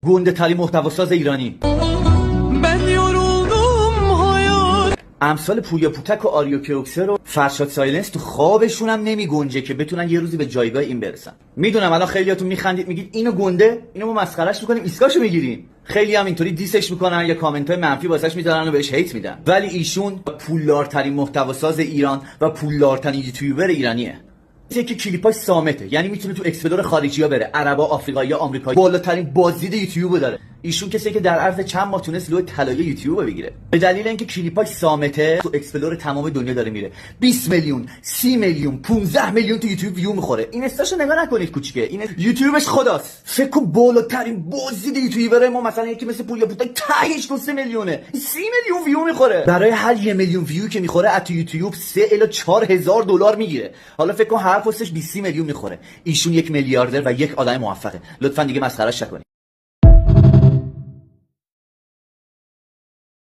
گنده ترین محتواساز ایرانی. من yoruldum hayat. امثال پویا پوتک و آریو کروکسر و فرشاد سایلنس تو خوابشون هم نمی گنجه که بتونن یه روزی به جایگاه این برسن. میدونم الان خیلیاتون میخندید میگید اینو گنده، اینو ما مسخرهش میکنیم، ایسکاشو میگیریم. خیلی هم اینطوری دیسش میکنن یا کامنت های منفی واسش میذارن و بهش هیت میدن، ولی ایشون پولدارترین محتواساز ایران و پولدارترین یوتیوبر ایرانیه. یکی کلیپاش سامته، یعنی میتونه تو اکسپلور خارجی‌ها بره، عربا، آفریقایی‌ها، آمریکایی. بالاترین بازدید یوتیوب داره. ایشون کسی که در عرض چند ماه تونست لوح طلایی یوتیوب بگیره به دلیل اینکه کلیپاش سامته. تو اکسپلور تمام دنیا داره میره. 20 میلیون، 30 میلیون، 15 میلیون تو یوتیوب ویو میخوره. این استاشو نگاه نکنید کوچیکه، این یوتیوبش خداست. فکر کن بالاترین بازدید یوتیوبره ما مثلا یکی مثل پویا پوتک تهش 2 میلیونه، 30 میلیون ویو میخوره. برای هر 1 میلیون ویو که میخوره از تو یوتیوب 3 الی 4000 دلار میگیره. حالا فکر کن هر پستش 20 میلیون میخوره. ایشون 1 میلیاردر و یک آدم موفقه. لطفا دیگه مسخرهش نکنید.